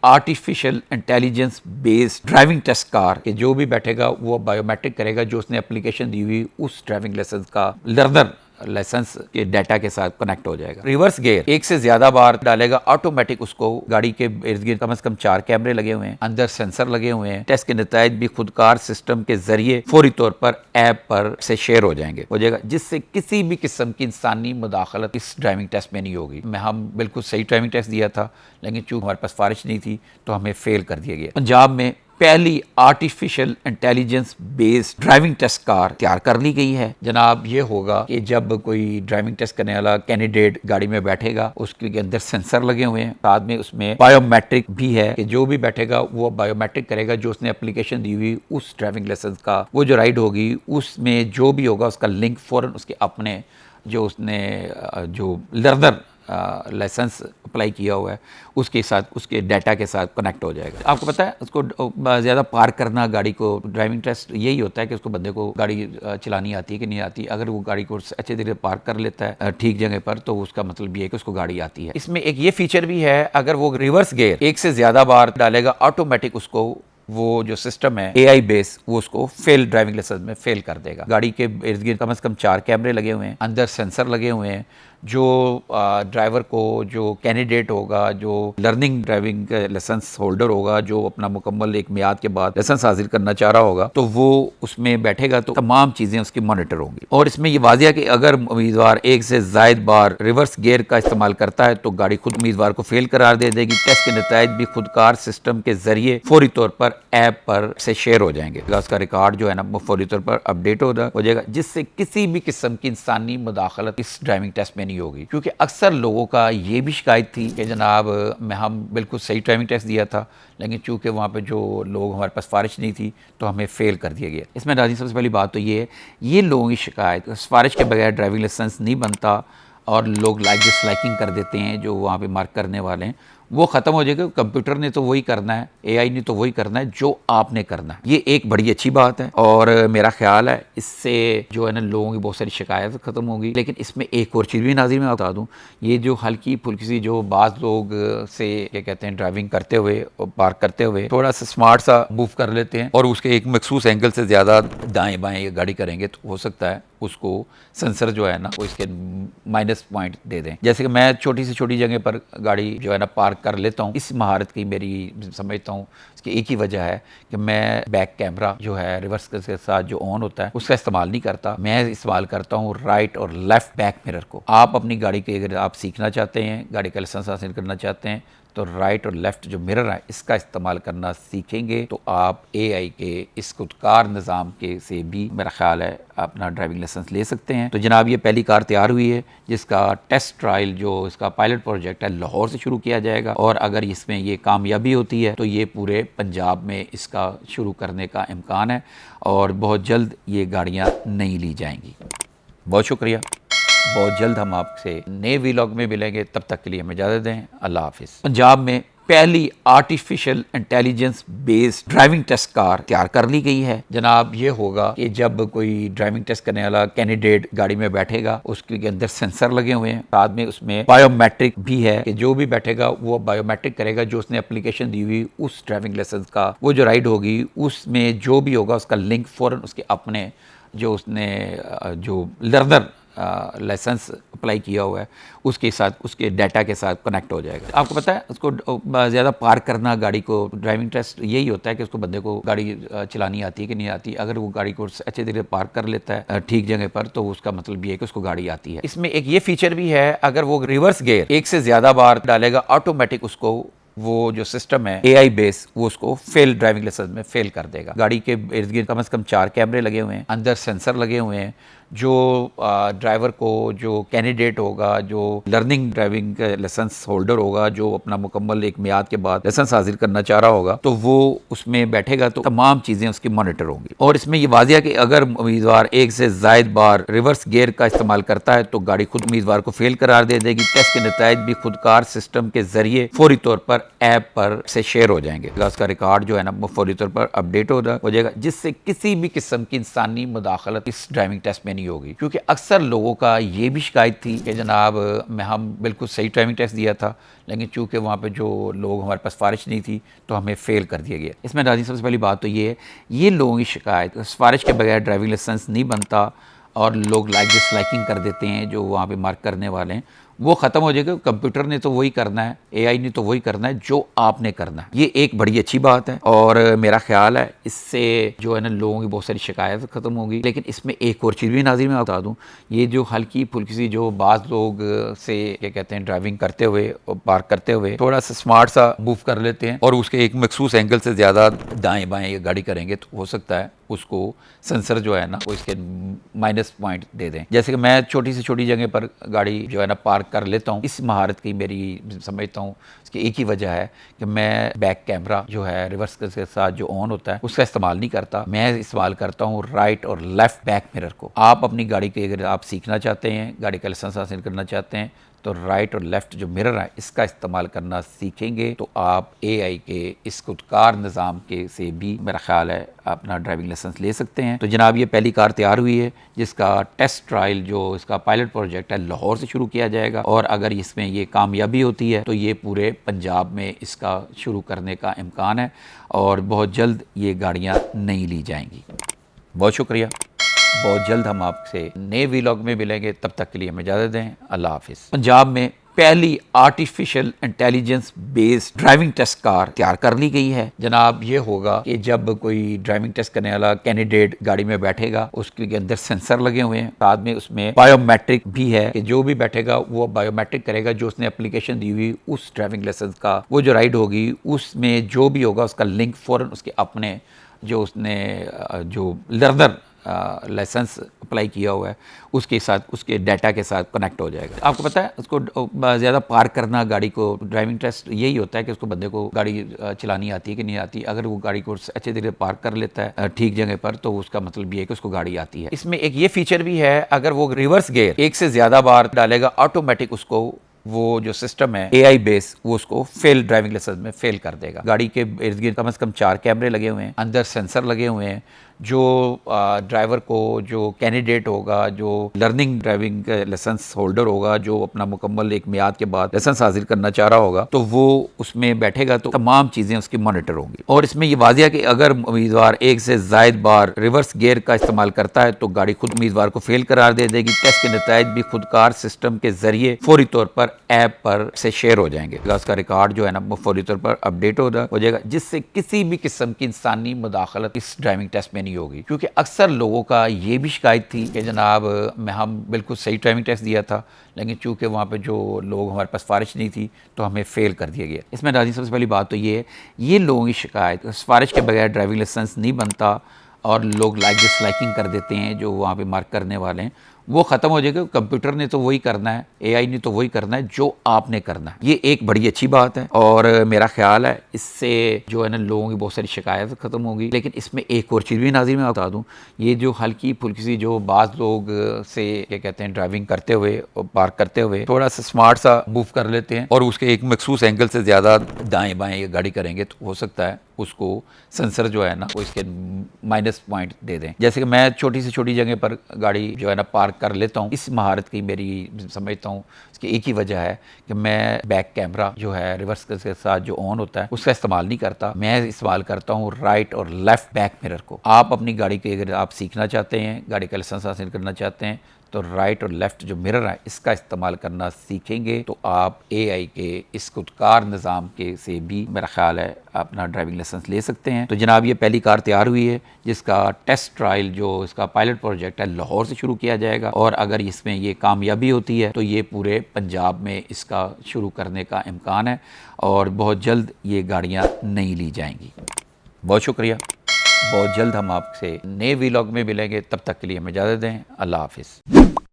Artificial intelligence based driving test car के जो भी बैठेगा वो बायोमेट्रिक करेगा जो उसने एप्लीकेशन दी हुई उस ड्राइविंग लाइसेंस का लर्नर लाइसेंस के डाटा के साथ कनेक्ट हो जाएगा। रिवर्स गियर एक से ज्यादा बार डालेगा, ऑटोमेटिक उसको गाड़ी के इर्द गिर्द कम से कम 4 कैमरे लगे हुए हैं, अंदर सेंसर लगे हुए हैं। टेस्ट के नतीजे भी खुदकार सिस्टम के जरिए फौरी तौर पर ऐप पर से शेयर हो जाएगा, जिससे किसी भी किस्म की इंसानी मुदाखलत इस ड्राइविंग टेस्ट में नहीं होगी। हम बिल्कुल सही ड्राइविंग टेस्ट दिया था, लेकिन चूंकि हमारे पास सिफारिश नहीं थी तो हमें फेल कर दिया गया। पंजाब में पहली artificial intelligence based driving test car तैयार कर ली गई है। जनाब ये होगा कि जब कोई ड्राइविंग टेस्ट करने वाला कैंडिडेट गाड़ी में बैठेगा, उसके अंदर सेंसर लगे हुए हैं, साथ में उसमें बायोमेट्रिक भी है कि जो भी बैठेगा वो बायोमेट्रिक करेगा जो उसने एप्लीकेशन दी हुई उस ड्राइविंग लाइसेंस का। वो जो राइड होगी उसमें जो भी होगा उसका लिंक फौरन उसके अपने जो उसने जो लर्नर लाइसेंस अप्लाई किया हुआ है उसके साथ, उसके डाटा के साथ कनेक्ट हो जाएगा। आपको पता है उसको ज़्यादा पार्क करना, गाड़ी को ड्राइविंग टेस्ट यही होता है कि उसको बंदे को गाड़ी चलानी आती है कि नहीं आती। अगर वो गाड़ी को अच्छे तरीके से पार्क कर लेता है ठीक जगह पर, तो उसका मतलब ये है कि उसको गाड़ी आती है। इसमें एक ये फीचर भी है, अगर वो रिवर्स गियर एक से ज़्यादा बार डालेगा, ऑटोमेटिक उसको वो जो सिस्टम है AI बेस वो उसको फेल ड्राइविंग लाइसेंस में फेल कर देगा। गाड़ी के इर्द गिर्द कम से कम 4 कैमरे लगे हुए हैं, अंदर सेंसर लगे हुए हैं। जो ड्राइवर को जो कैंडिडेट होगा, जो लर्निंग ड्राइविंग लाइसेंस होल्डर होगा, जो अपना मुकम्मल एक मियाद के बाद लाइसेंस हासिल करना चाह रहा होगा, तो वो उसमें बैठेगा तो तमाम चीज़ें उसकी मॉनिटर होंगी। और इसमें ये वाजिया कि अगर उम्मीदवार एक से जायद बार रिवर्स गियर का इस्तेमाल करता है तो गाड़ी खुद उम्मीदवार को फेल करार दे देगी। टेस्ट के नतीजे भी खुदकार सिस्टम के जरिए फौरी तौर पर ऐप पर से शेयर हो जाएंगे। उसका रिकॉर्ड जो है ना वो फौरी तौर पर अपडेट हो जाएगा, जिससे किसी भी किस्म की इंसानी मुदाखलत इस ड्राइविंग टेस्ट में नहीं होगी। क्योंकि अक्सर लोगों का ये भी शिकायत थी कि जनाब हम बिल्कुल सही ड्राइविंग टेस्ट दिया था, लेकिन चूंकि वहाँ पे जो लोग हमारे पास सिफारिश नहीं थी तो हमें फेल कर दिया गया। इसमें नाज़रीन सबसे पहली बात तो ये है, ये लोगों की शिकायत सिफारिश के बगैर ड्राइविंग लाइसेंस नहीं बनता और लोग लाइक डिसलाइकिंग कर देते हैं जो वहाँ पे मार्क करने वाले हैं, वो ख़त्म हो जाएगा। कंप्यूटर ने तो वही करना है, AI ने तो वही करना है जो आपने करना है। ये एक बड़ी अच्छी बात है और मेरा ख्याल है इससे जो है ना लोगों की बहुत सारी शिकायत ख़त्म होगी। लेकिन इसमें एक और चीज़ भी नाज़रीन मैं बता दूँ, ये जो हल्की फुल्की सी जो बाज़ लोग से क्या कहते हैं ड्राइविंग करते हुए और पार्क करते हुए थोड़ा सा स्मार्ट सा मूव कर लेते हैं और उसके एक मखसूस एंगल से ज़्यादा दाएँ बाएँ गाड़ी करेंगे तो हो सकता है उसको सेंसर जो है ना वो इसके माइनस पॉइंट दे दें। जैसे कि मैं छोटी से छोटी जगह पर गाड़ी जो है ना पार्क कर लेता हूँ। इस महारत की मेरी समझता हूँ इसकी एक ही वजह है कि मैं बैक कैमरा जो है रिवर्स के साथ जो ऑन होता है उसका इस्तेमाल नहीं करता। मैं इस्तेमाल करता हूँ राइट और लेफ्ट बैक मिरर को। आप अपनी गाड़ी के अगर आप सीखना चाहते हैं, गाड़ी का लाइसेंस हासिल करना चाहते हैं, तो राइट और लेफ्ट जो मिरर है इसका इस्तेमाल करना सीखेंगे तो आप AI के इस खुदकार निज़ाम के से भी मेरा ख्याल है अपना ड्राइविंग लाइसेंस ले सकते हैं। तो जनाब ये पहली कार तैयार हुई है जिसका टेस्ट ट्रायल जो इसका पायलट प्रोजेक्ट है लाहौर से शुरू किया जाएगा और अगर इसमें ये कामयाबी होती है तो ये पूरे पंजाब में इसका शुरू करने का इम्कान है और बहुत जल्द ये गाड़ियाँ नहीं ली जाएंगी। बहुत शुक्रिया। बहुत जल्द हम आपसे नए व्लॉग में मिलेंगे, तब तक के लिए हमें इजाज़त दें। अल्लाह हाफिज़। पंजाब में पहली artificial intelligence based driving test car तैयार कर ली गई है। जनाब ये होगा कि जब कोई ड्राइविंग टेस्ट करने वाला कैंडिडेट गाड़ी में बैठेगा, उसके अंदर सेंसर लगे हुए हैं, साथ में उसमें बायोमेट्रिक भी है कि जो भी बैठेगा वो बायोमेट्रिक करेगा जो उसने एप्लीकेशन दी हुई उस ड्राइविंग लाइसेंस का। वो जो राइड होगी उसमें जो भी होगा उसका लिंक फौरन उसके अपने जो उसने जो लर्नर लाइसेंस अप्लाई किया हुआ है उसके साथ, उसके डाटा के साथ कनेक्ट हो जाएगा। आपको पता है उसको ज़्यादा पार्क करना, गाड़ी को ड्राइविंग टेस्ट यही होता है कि उसको बंदे को गाड़ी चलानी आती है कि नहीं आती। अगर वो गाड़ी को अच्छे तरीके से पार्क कर लेता है ठीक जगह पर, तो उसका मतलब ये है कि उसको गाड़ी आती है। इसमें एक ये फीचर भी है, अगर वो रिवर्स गियर एक से ज़्यादा बार डालेगा, ऑटोमेटिक उसको वो जो सिस्टम है AI बेस वो उसको फेल ड्राइविंग लाइसेंस में फेल कर देगा। गाड़ी के इर्द गिर्द कम से कम 4 कैमरे लगे हुए हैं, अंदर सेंसर लगे हुए हैं। जो ड्राइवर को जो कैंडिडेट होगा, जो लर्निंग ड्राइविंग लाइसेंस होल्डर होगा, जो अपना मुकम्मल एक मियाद के बाद लाइसेंस हासिल करना चाह रहा होगा, तो वो उसमें बैठेगा तो तमाम चीज़ें उसकी मॉनिटर होंगी। और इसमें ये वाजिया कि अगर उम्मीदवार एक से जायद बार रिवर्स गियर का इस्तेमाल करता है तो गाड़ी खुद उम्मीदवार को फेल करार दे देगी। टेस्ट के नतीजे भी खुदकार सिस्टम के जरिए फौरी तौर पर ऐप पर से शेयर हो जाएंगे। उसका रिकॉर्ड जो है ना वो फौरी तौर पर अपडेट हो जाएगा, जिससे किसी भी किस्म की इंसानी मुदाखलत इस ड्राइविंग टेस्ट में नहीं होगी, क्योंकि अक्सर लोगों का ये भी शिकायत थी कि जनाब हम बिल्कुल सही ड्राइविंग टेस्ट दिया था, लेकिन चूंकि वहाँ पे जो लोग हमारे पास सिफारिश नहीं थी तो हमें फ़ेल कर दिया गया। इसमें नाज़रीन सबसे पहली बात तो ये है, ये लोगों की शिकायत सिफारिश के बगैर ड्राइविंग लाइसेंस नहीं बनता और लोग लाइक डिसलाइकिंग कर देते हैं, जो वहाँ पे मार्क करने वाले हैं वो ख़त्म हो जाएगा। कंप्यूटर ने तो वही करना है, एआई ने तो वही करना है जो आपने करना है। ये एक बड़ी अच्छी बात है और मेरा ख्याल है इससे जो है ना लोगों की बहुत सारी शिकायत ख़त्म होगी। लेकिन इसमें एक और चीज़ भी नाज़रीन मैं बता दूँ, ये जो हल्की फुल्की सी जो बाज़ लोग से क्या कहते हैं ड्राइविंग करते हुए और पार्क करते हुए थोड़ा सा स्मार्ट सा मूव कर लेते हैं और उसके एक मखसूस एंगल से ज़्यादा दाएँ बाएँ गाड़ी करेंगे तो हो सकता है उसको सेंसर जो है ना वो इसके माइनस पॉइंट दे दें। जैसे कि मैं छोटी से छोटी जगह पर गाड़ी जो है ना पार्क कर लेता हूँ। इस महारत की मेरी समझता हूँ इसकी एक ही वजह है कि मैं बैक कैमरा जो है रिवर्स के साथ जो ऑन होता है उसका इस्तेमाल नहीं करता। मैं इस्तेमाल करता हूँ राइट और लेफ्ट बैक मिरर को। आप अपनी गाड़ी के अगर आप सीखना चाहते हैं, गाड़ी का लाइसेंस हासिल करना चाहते हैं तो राइट और लेफ्ट जो मिरर है इसका इस्तेमाल करना सीखेंगे तो आप एआई के इस खुदकार निज़ाम के से भी मेरा ख्याल है अपना ड्राइविंग लाइसेंस ले सकते हैं। तो जनाब ये पहली कार तैयार हुई है जिसका टेस्ट ट्रायल जो इसका पायलट प्रोजेक्ट है लाहौर से शुरू किया जाएगा और अगर इसमें ये कामयाबी होती है तो ये पूरे पंजाब में इसका शुरू करने का इम्कान है और बहुत जल्द ये गाड़ियाँ नहीं ली जाएंगी। बहुत शुक्रिया। बहुत जल्द हम आपसे नए व्लॉग में मिलेंगे, तब तक के लिए हमें इजाज़त दें। अल्लाह हाफिज़। पंजाब में पहली artificial intelligence based driving test car तैयार कर ली गई है। जनाब ये होगा कि जब कोई ड्राइविंग टेस्ट करने वाला कैंडिडेट गाड़ी में बैठेगा उसके अंदर सेंसर लगे हुए हैं, साथ में उसमें बायोमेट्रिक भी है कि जो भी बैठेगा वो बायोमेट्रिक करेगा जो उसने एप्लीकेशन दी हुई उस ड्राइविंग लाइसेंस का वो जो राइड होगी उसमें जो भी होगा उसका लिंक फ़ौरन उसके अपने जो उसने जो लर्नर लाइसेंस अप्लाई किया हुआ है उसके साथ उसके डाटा के साथ कनेक्ट हो जाएगा। आपको पता है उसको ज़्यादा पार्क करना गाड़ी को ड्राइविंग टेस्ट यही होता है कि उसको बंदे को गाड़ी चलानी आती है कि नहीं आती। अगर वो गाड़ी को अच्छे तरीके पार्क कर लेता है ठीक जगह पर तो उसका मतलब ये है कि उसको गाड़ी आती है। इसमें एक ये फीचर भी है, अगर वो रिवर्स गियर एक से ज़्यादा बार डालेगा ऑटोमेटिक उसको वो जो सिस्टम है एआई बेस वो उसको फेल ड्राइविंग लाइसेंस में फेल कर देगा। गाड़ी के इर्द गिर्द कम से कम 4 कैमरे लगे हुए हैं, अंदर सेंसर लगे हुए हैं जो ड्राइवर को जो कैंडिडेट होगा जो लर्निंग ड्राइविंग लाइसेंस होल्डर होगा जो अपना मुकम्मल एक मियाद के बाद लाइसेंस हासिल करना चाह रहा होगा तो वो उसमें बैठेगा तो तमाम चीज़ें उसकी मॉनिटर होंगी। और इसमें ये वाज़िह है कि अगर उम्मीदवार एक से ज़ायद बार रिवर्स गियर का इस्तेमाल करता है तो गाड़ी खुद उम्मीदवार को फेल करार दे देगी। टेस्ट के नतीजे भी खुदकार सिस्टम के जरिए फौरी तौर पर ऐप पर से शेयर हो जाएंगे। उसका रिकॉर्ड जो है ना वो फौरी तौर पर अपडेट हो जाएगा जिससे किसी भी किस्म की इंसानी मुदाखलत इस ड्राइविंग टेस्ट में नहीं होगी। क्योंकि अक्सर लोगों का ये भी शिकायत थी कि जनाब हम बिल्कुल सही ड्राइविंग टेस्ट दिया था, लेकिन चूंकि वहाँ पे जो लोग हमारे पास सिफारिश नहीं थी तो हमें फ़ेल कर दिया गया। इसमें नाज़रीन सबसे पहली बात तो ये है, ये लोगों की शिकायत सिफारिश के बगैर ड्राइविंग लाइसेंस नहीं बनता और लोग लाइक डिसलाइकिंग कर देते हैं, जो वहाँ पे मार्क करने वाले हैं वो ख़त्म हो जाएगा। कंप्यूटर ने तो वही करना है, एआई ने तो वही करना है जो आपने करना है। ये एक बड़ी अच्छी बात है और मेरा ख्याल है इससे जो है ना लोगों की बहुत सारी शिकायत ख़त्म होगी। लेकिन इसमें एक और चीज़ भी नाज़रीन मैं बता दूँ, ये जो हल्की फुल्की सी जो बाज़ लोग से क्या कहते हैं ड्राइविंग करते हुए और पार्क करते हुए थोड़ा सा स्मार्ट सा मूव कर लेते हैं और उसके एक मखसूस एंगल से ज़्यादा दाएँ बाएँ गाड़ी करेंगे तो हो सकता है उसको सेंसर जो है ना वो इसके माइनस पॉइंट दे दें। जैसे कि मैं छोटी से छोटी जगह पर गाड़ी जो है ना पार्क कर लेता हूँ। इस महारत की मेरी समझता हूँ इसकी एक ही वजह है कि मैं बैक कैमरा जो है रिवर्स के साथ जो ऑन होता है उसका इस्तेमाल नहीं करता। मैं इस्तेमाल करता हूँ राइट और लेफ्ट बैक मिरर को। आप अपनी गाड़ी के अगर आप सीखना चाहते हैं, गाड़ी का लाइसेंस हासिल करना चाहते हैं तो राइट और लेफ्ट जो मिरर है इसका इस्तेमाल करना सीखेंगे तो आप एआई के इस खुदकार निज़ाम के से भी मेरा ख्याल है अपना ड्राइविंग लाइसेंस ले सकते हैं। तो जनाब ये पहली कार तैयार हुई है जिसका टेस्ट ट्रायल जो इसका पायलट प्रोजेक्ट है लाहौर से शुरू किया जाएगा और अगर इसमें ये कामयाबी होती है तो ये पूरे पंजाब में इसका शुरू करने का इम्कान है और बहुत जल्द ये गाड़ियाँ नहीं ली जाएंगी। बहुत शुक्रिया। बहुत जल्द हम आपसे नए व्लॉग में मिलेंगे, तब तक के लिए हमें इजाज़त दें। अल्लाह हाफिज़।